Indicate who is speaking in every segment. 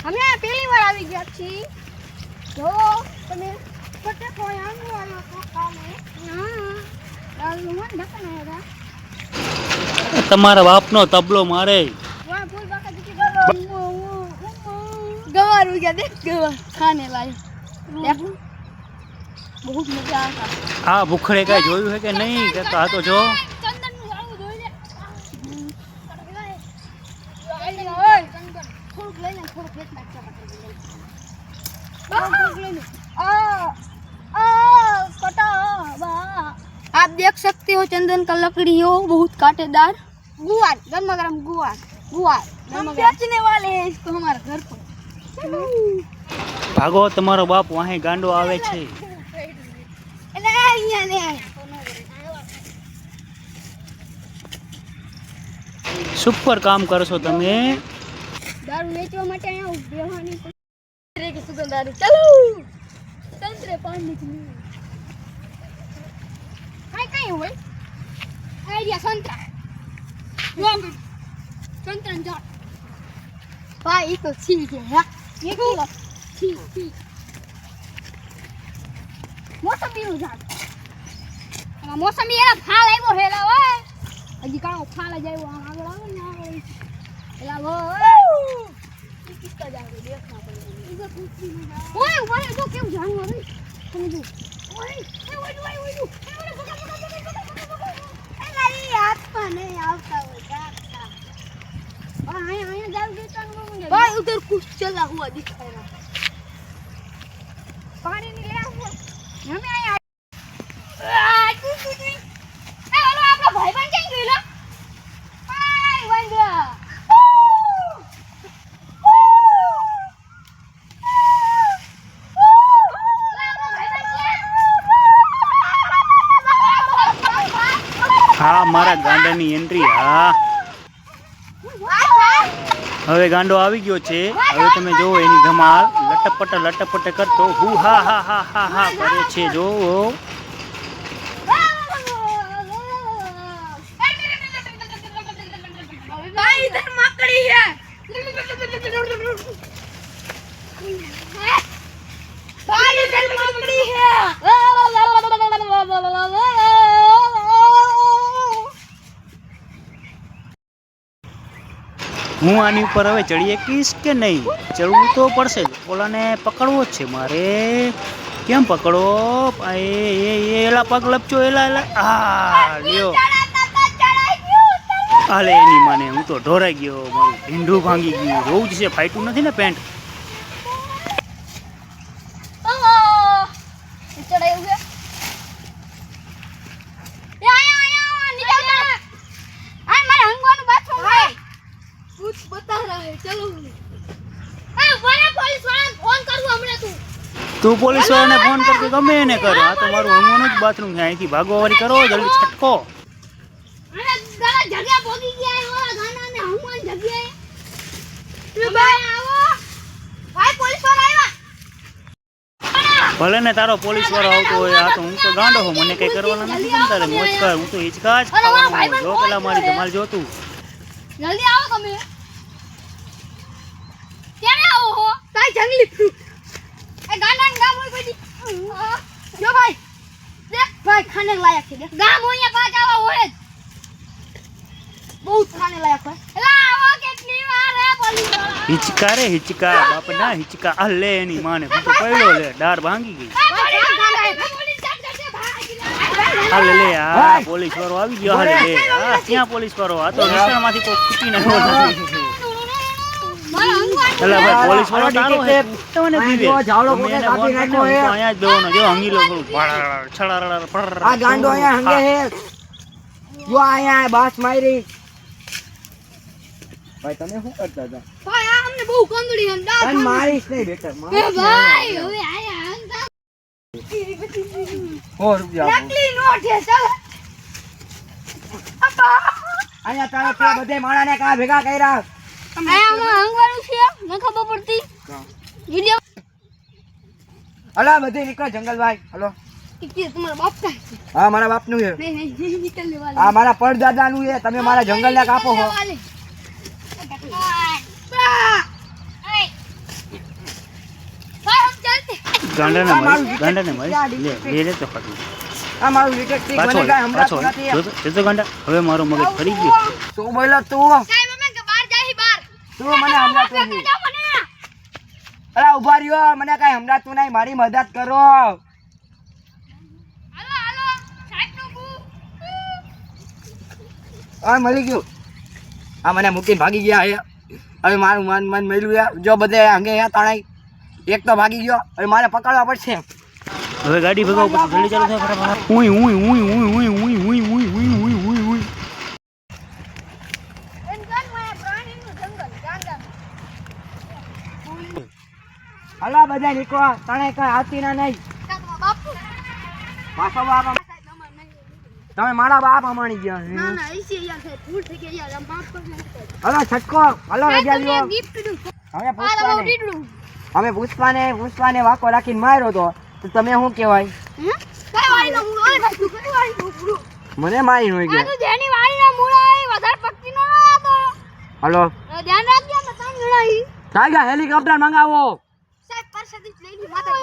Speaker 1: અમે પહેલી વાર આવી ગયા છીએ જો તમે પટે કોઈ આંગો આવ્યો તો કાલે હા દારૂ મન ઢકના હતા
Speaker 2: તમારા બાપનો તબલો મારે
Speaker 1: વાહ ફૂલ બાકા દીકી ગવાર हो गया देख गवा खाने लायक बहुत मजा आता
Speaker 2: આ ભૂખડે કઈ જોયું છે કે નહીં કે આ તો જો
Speaker 1: ચંદન નું જાળું જોઈ લે ઓય ચંદન થોડુંક લઈને થોડુંક ફેંક નાખતા कटा आप देख सकते हो चंदन का लकड़ी हो बहुत कांटेदार गुआर गर्मा गर्म गुआर गुआर हम बेचने वाले हैं इसको हमारे घर पर
Speaker 2: ભાગો તમારો બાપ વાહે ગાંડો આવે છે
Speaker 1: એટલે અહીંયા ને
Speaker 2: સુપર કામ કરશો તમે
Speaker 1: દારૂ વેચવા માટે અહીંયા બેહવાની રે કે સુગંધ દારૂ ચલો સંતરે પાન નીકળી કઈ હોય આઈડિયા સંતરા ગોંગ સંતરા જાટ ભાઈ ઈ તો છી છે હા ये किलो છી મોસંબી નું ઝાડ આ મોસંબી એલા ફાલ આવ્યો હેલા ઓય હજી કાણો ફાલ જ આવ્યો આમ આગળ આવે ને આગળ એલા વો ઈ કિસ્તા જાવ દેખના પડે ઓય ઓય તો કેવું જાણવા રે તમે જો ઓય ઓય એલા ઈ હાથમાં નહીં આવતા હોય જાતા आया जाओ देता भाई उधर कुछ चला हुआ दिखाई रहा पानी नहीं ले हुआ हमें आया तू ए हेलो आपका भाई बन के गेला भाई बन गया
Speaker 2: હા મારા ગાંડાની એન્ટ્રી હા હવે ગાંડો આવી ગયો છે હવે તમે જો એની ધમાલ લટપટ કરતો હું હા હા હા હા હા કરે છે જો
Speaker 1: भाई इधर मकड़ी है भाई इधर मकड़ी है
Speaker 2: હું આની ઉપર હવે ચડી શકીશ કે નહીં ચડવું તો પડશે જ ઓલાને પકડવો જ છે મારે કેમ પકડો એલા પગ લપચો એલા આ લ્યો હાલે એની માને હું તો ઢોરાઈ ગયો મારું ઢીંઢું ભાંગી ગયું રોજ છે ફાઈટું નથી ને પેન્ટ
Speaker 1: कुछ बता रहा है चलो वाला पुलिस वाला फोन करूं हमने
Speaker 2: તું પોલીસ વાળાને ફોન કરતો ગમે એને કર આ તો મારું હંગવાનું જ બાથરૂમ છે અહીંથી ભાગવાવાળી કરો જલ્દી છટકો
Speaker 1: અરે ગલા જગ્યા પોગી ગયા હે ઓલા ગાના ને હંગવાન જગ્યાએ તું ભાઈ આવો ભાઈ પોલીસ વાળા આવ્યા
Speaker 2: ભલે ને તારો પોલીસ વાળો આવતો હોય આ તો હું તો ગાંડો છું મને કઈ કરવાના નથી તમતારે મોજ કર હું તો હિચકા જ ખાવાનો જો પેલા મારી ધમાલ જોતું
Speaker 1: જલ્દી આવો તમે ક્યારે આવો હો તાઈ જંગલી ફ્રૂટ એ ગાના ગામ હોય કોઈ જો ભાઈ દેખ ભાઈ ખાને લાયક છે દેખ ગામ હોય પાછ આવા હોય જ बहुत खाने लायक है एला आવો કેટલી વાર હે પોલીસ વાળા
Speaker 2: હિચકા રે હિચકા બાપ ના હિચકા આ લે એની માને હું તો પડ્યો લે ડાર ભાંગી ગઈ હાલે લે આ પોલીસ વાળો આવી ગયો હાલે લે આ ક્યાં પોલીસ વાળો આ તો વિસ્તારમાંથી કોઈ ખૂટી ન હોય એલા ભાઈ પોલીસ વાળો તારો હે તમને દીવે
Speaker 3: જાવડો પોતે કાપી નાખ્યો હે
Speaker 2: અહીંયા જ બેવાનો જો હંગીલો કરું છળારળ
Speaker 3: આ ગાંડો અહીંયા હંગે હે જો અહીંયા બાસ મારી ભાઈ તમે શું કરતા હતા
Speaker 1: ભાઈ આ અમને બહુ કંદડી હમ દા
Speaker 3: તને મારીશ નહીં બેટા
Speaker 1: એ ભાઈ હવે આયા હંગા
Speaker 3: 100 રૂપિયા
Speaker 1: નકલી નોટ છે ચાલ
Speaker 3: અહીંયા તારા પે બધે માણાને કા ભેગા કર્યા
Speaker 1: આમાં હંગવાનું છે ન ખબર પડતી વિડિયો
Speaker 3: અલા બધે નીકળો જંગલભાઈ હલો
Speaker 1: કે તમારા બાપ કા છે
Speaker 3: હા મારા બાપનું છે
Speaker 1: નહીં નીકળને વાલે
Speaker 3: આ મારા પરદાદાનું છે તમે મારા જંગલને કાપો છો
Speaker 2: ગાંડાને
Speaker 3: આ મારું
Speaker 2: મારી ગાંડાને મારી
Speaker 3: ક્યાં
Speaker 2: લે
Speaker 3: detective?
Speaker 2: લે તો ફાટી
Speaker 3: આ મારું detective
Speaker 2: પાછો
Speaker 3: મને કાંઈ
Speaker 2: પાછો
Speaker 3: સંભળાતું નથી.
Speaker 2: જોતો ગાંડા હવે મારો મગજ ફરી ગયો
Speaker 3: તું બોલો તું
Speaker 1: સાહેબ અમે કે બહાર જાય બહાર
Speaker 3: તું મને સંભળાતું નથી.
Speaker 1: જાઓ મને
Speaker 3: અલા ઉભા રહ્યો મને કાંઈ સંભળાતું નહીં મારી મદદ કરો.
Speaker 1: હાલો હાલો સાહેબ નું બુ
Speaker 3: હવે મળી ગયું. આ મને મૂકીને ભાગી ગયા હે. હવે મારું મન મળ્યું છે. જો બધે અંગે હે તણાઈ એક તો ભાગી ગયો. હવે મારે પકડવા પડશે.
Speaker 2: હવે ગાડી ભગાવ પછી જલ્દી ચાલુ થાય ફટાફટ ઉઈ ઉઈ ઉઈ ઉઈ ઉઈ ઉઈ ઉઈ ઉઈ ઉઈ ઉઈ ઉઈ ઉઈ
Speaker 1: એન ગન માં પ્રાણીનું જંગલ ગાંડા
Speaker 3: હલા બધા નીકળો. તણાઈ કઈ આવતી ના નહીં.
Speaker 1: તમારા બાપુ
Speaker 3: પાછો બાપ
Speaker 1: સાહેબ અમાર નહીં
Speaker 3: તમે મારા બાપ અમાણી ગયા
Speaker 1: ના
Speaker 3: હે.
Speaker 1: ના એસી યાર સાહેબ ભૂલ થઈ ગઈ યાર માફ કરી નાખો
Speaker 3: હલો છટકો હલો રજા લ્યો.
Speaker 1: ગિફ્ટ દઉં
Speaker 3: હવે
Speaker 1: આ તો
Speaker 3: પુષ્પાને
Speaker 1: દીડું
Speaker 3: અમે પુષ્પાને વાકો રાખીને માર્યો તો તમે શું કહેવાય
Speaker 1: કઈ વાળીનો મૂળો ઓય ભાઈ તું કઈ વાળીનો મૂળો
Speaker 3: મને મારી નો
Speaker 1: આ
Speaker 3: ગયો.
Speaker 1: તો જેની વાળીનો મૂળો હોય વધારે પક્ષીનો ન હતો
Speaker 3: હલો
Speaker 1: ધ્યાન રાખજો ને ત્રણ જણા ઈ
Speaker 3: ટાઈગર હેલિકોપ્ટર મંગાવો.
Speaker 1: સાહેબ પરસેદી લઈ લી માતા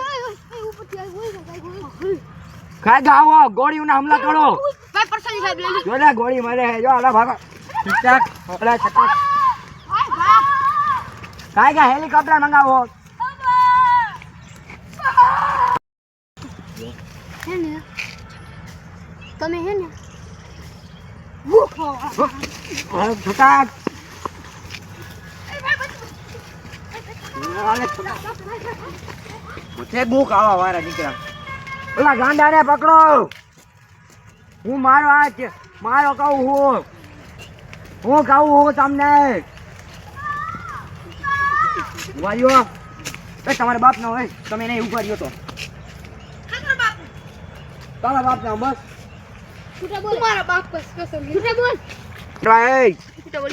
Speaker 1: ઉપરથી આવી હોય
Speaker 3: ખાઈ આવો ગોળીઓના હુમલા કરો.
Speaker 1: ભાઈ પરસેદી સાહેબ લઈ લી
Speaker 3: જો લે ગોળી મારે હે. જો હલા ભાગો ચક ઓલા ચક
Speaker 1: ભાઈ ભાઈ
Speaker 3: ટાઈગર હેલિકોપ્ટર મંગાવો.
Speaker 1: હે ને તમે હે ને ભૂખો
Speaker 3: છટાક મુઠે ભૂખ આવા વાળા નીકળ્યા. ઓલા ગાંડાને પકડો. હું મારો આ છે મારો કહું હું કહું તમને વાયો એ તમારા બાપ નો હોય તમે નહીં ઉભા રહ્યો તો તારા બાપ ના બસ
Speaker 1: છૂટા બોલ મારા બાપ પર સ્પેશિયલ છૂટા બોલ
Speaker 3: ટ્રાય
Speaker 1: છૂટા બોલ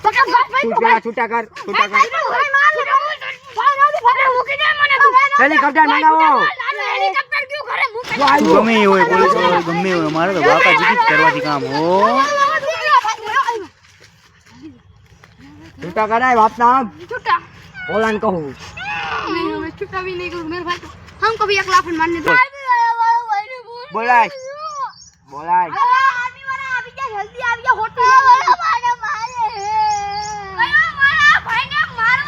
Speaker 1: પકડ ભાઈ
Speaker 3: છૂટા કર છૂટા કર
Speaker 1: ભાઈ માર ભાઈ નથી ફરે મૂકી દે મને
Speaker 3: હેલિકોપ્ટર મંગાવો.
Speaker 1: હેલિકોપ્ટર ક્યું ઘરે મૂકે
Speaker 2: ગમે એ હોય પોલીસ હોય ગમે એ હોય મારે તો બાપા જીત કરવાથી કામ હો
Speaker 3: છૂટા કરાય બાપ નામ
Speaker 1: छुट्टा
Speaker 3: ઓલાન કહું
Speaker 1: नहीं मैं छुट्टा भी नहीं करूँ मेरे भाई को हमको भी एक लाफन मारने दो
Speaker 3: બોલાય બોલાય
Speaker 1: आदमी वाला अभी क्या जल्दी आ गया होटल वाला मारे मारे मारा भाई ने मारो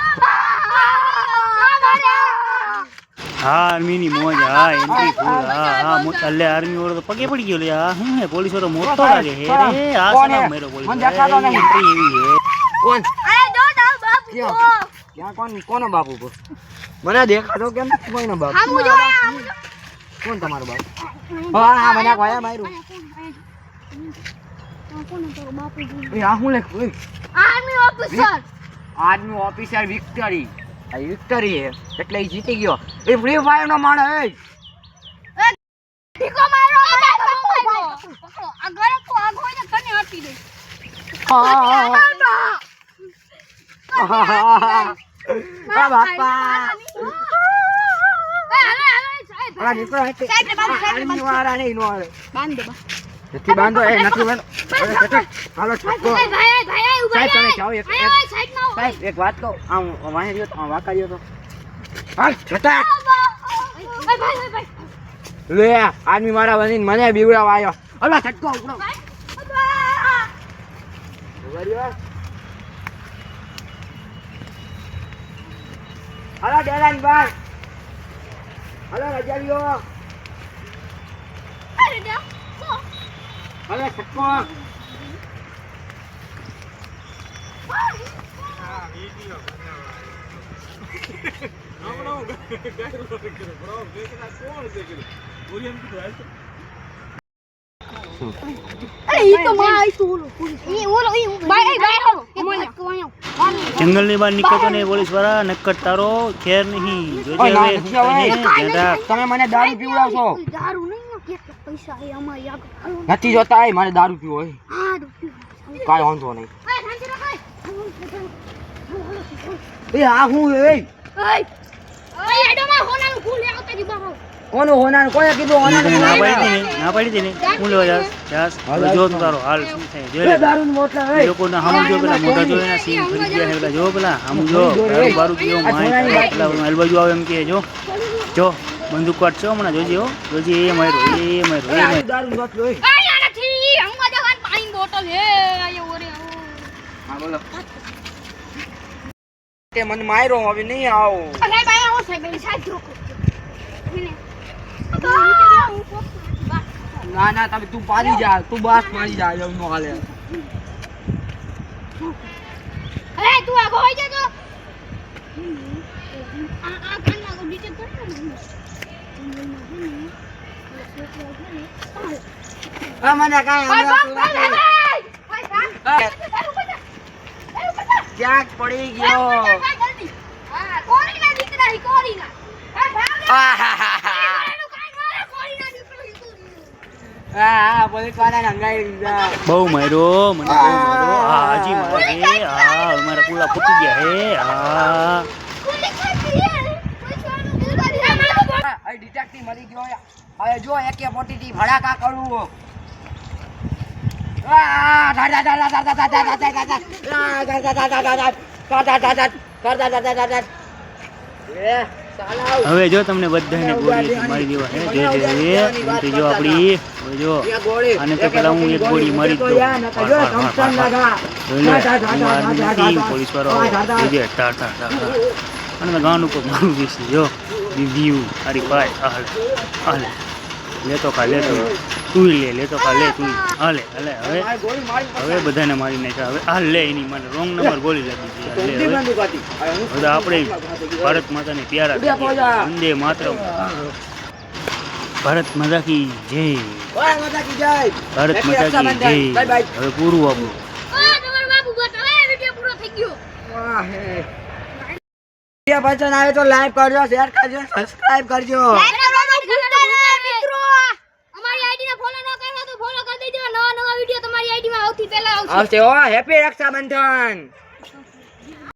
Speaker 2: હા આર્મીની મોજ હા એન્ટ્રી ફૂલ હા હા એટલે આર્મી વાળો તો પગે પડી ગયો લે આ શું હે પોલીસ વાળો મોટો લાગે હે રે આ સલામ મેરો પોલીસ
Speaker 3: મને દેખાતો નહીં.
Speaker 2: એન્ટ્રી એવી હે
Speaker 3: કોણ
Speaker 1: अरे दो डाल बाबू
Speaker 3: ક્યાં ક્યાં કોનો બાપ ઉભો મને દેખાતો કેમ નથી કોઈનો બાપ
Speaker 1: हम मुझे
Speaker 3: કોણ તમારો બાપ હા હા મને કોયા માર્યું
Speaker 1: कौन है तेरा बाप
Speaker 3: એ આ હું લખ ઓય
Speaker 1: army officer
Speaker 3: army officer victory આ વિક્ટરી હે એટલે ઈ જીતી ગયો એ ફ્રી ફાયર નો માણસ હે
Speaker 1: ઠીકો મારો પકડો અગર કો આગ હોય ને કને હટી દે
Speaker 3: આ બાપા આ નીકળો હે આર્મી વાળા નહીં નો આવે
Speaker 1: બાંધ દે
Speaker 3: નથી બાંધો એ નથી બાંધો અરે છટક હાલો છટકો
Speaker 1: ભાઈ ભાઈ ઉભા
Speaker 3: સાહેબ તમે જાઓ એક
Speaker 1: સાઈડ માં
Speaker 3: સાહેબ એક વાત કહું આમ વાહે રહ્યો તો આમ વાકાર્યો તો હાલ છટક
Speaker 1: ભાઈ
Speaker 3: લે આદમી મારા બનીને મને બીવડાવા આવ્યો અલા છટકો ઉપડો હલો ડેલાન બાર હલો રજાવીઓ હલો છટકો
Speaker 1: અરે ઈ તો માં આઈ તો ઓલો ઈ ભાઈ ભાઈ
Speaker 2: જંગલની બહાર નીકળતો નહીં પોલીસ વાળા નક્કર તારો ખેર નહીં જોજે
Speaker 3: ઓય ના,
Speaker 2: હવે
Speaker 3: નથી હવે.
Speaker 2: ધ્યાન રાખ.
Speaker 3: તમે મને દારૂ પીવડાવશો
Speaker 1: દારૂ નહીં કેટલા પૈસા એ અમારી આગળ
Speaker 3: નથી જોતા એ મારે દારૂ પીવો હોય
Speaker 1: હા રૂપિયો
Speaker 3: કાંઈ વાંધો નહીં
Speaker 1: શાંતિ રાખ
Speaker 3: એ આ હું એ
Speaker 1: ઓય એડોમાં હોનાનું ફૂલ આવતા જી બહાર
Speaker 3: કોનું હોનાનું કોને કીધું
Speaker 2: હું તને ના
Speaker 3: હોનાનું
Speaker 2: પાડી દે ને હું લેવા જાસ જો તું તારો હાલ શું થાય જોઈ લે
Speaker 3: દારૂની બોટલ
Speaker 2: એ લોકોના હામું જો પેલા મોઢા જો એના સીન ફરી ગયા છે પેલા જો પેલા હામું જો દારૂ બારૂ પીવો માય પેલા હલબાજુ આવે એમ કે જો જો બંદૂક કાઢશો હમણાં જોજે હો જોજે એ માર્યો એ માર્યો
Speaker 3: દારૂ બોટ લોય
Speaker 1: આ નથી હમવા જવાન પાણી બોટલ હે આયો ઓરે
Speaker 3: હા બોલો તે મને માર્યો હવે નહીં આવો
Speaker 1: અરે ભાઈ આવો છે બેન સાહેબ જોકો એને
Speaker 3: ના ના તમે તું પાડી જા તું બાસ મારી જા એવું નો હાલે
Speaker 1: અરે તું આગો હોઈ જા તો આ કાનના કો નીચે કર
Speaker 3: આ મને કાઈ હમણાં ક્યાંક પડી ગયો
Speaker 1: હા કોરીના દીકરા હી કોરીના
Speaker 3: હા પોલીસ વાળા અંગાઈ દીધા
Speaker 2: બહુ માર્યો મને બહુ માર્યો હા હજી મારે હા અમારા કુલા ફૂટી ગયા હે હા
Speaker 3: આ ડિટેક્ટિવ મરી ગયો હવે જો એકે પોટીથી ભડાકા કરું
Speaker 2: હવે જો તમને બધાને ગોળી મારી દેવા હે જો જો આપણી જો આને તો પેલા હું એક ગોળી મારી દઉં પોલીસ વાળો અને ગાનું કોઈ મારું દેશે જો રિવ્યુ અરે ભાઈ હાલે લેતો ખા લેતો તું લેતો ખા લે તું હાલે હાલે હવે બધાને મારી નાખ્યા હવે હાલ લે એની મને રોંગ નંબર ગોળી લાગી લે હવે આપણે ભારત માતાને પ્યારા વંદે માતરમ ભારત માતા કી જય ભારત માતા કી જય હવે પૂરું આપણું
Speaker 1: તમારો બાપુ બતાવે વિડિયો પૂરો થઈ ગયો
Speaker 3: પસંદ આવે તો લાઈક કરજો શેર કરજો સબસ્ક્રાઇબ કરજો
Speaker 1: મિત્રો અમારી આઈડી ને ફોલો ન કર્યો તો ફોલો કરી દેજો નવા વિડિયો તમારી આઈડી માં આવતી પહેલા આવશે
Speaker 3: આવશે ઓ હેપી રક્ષાબંધન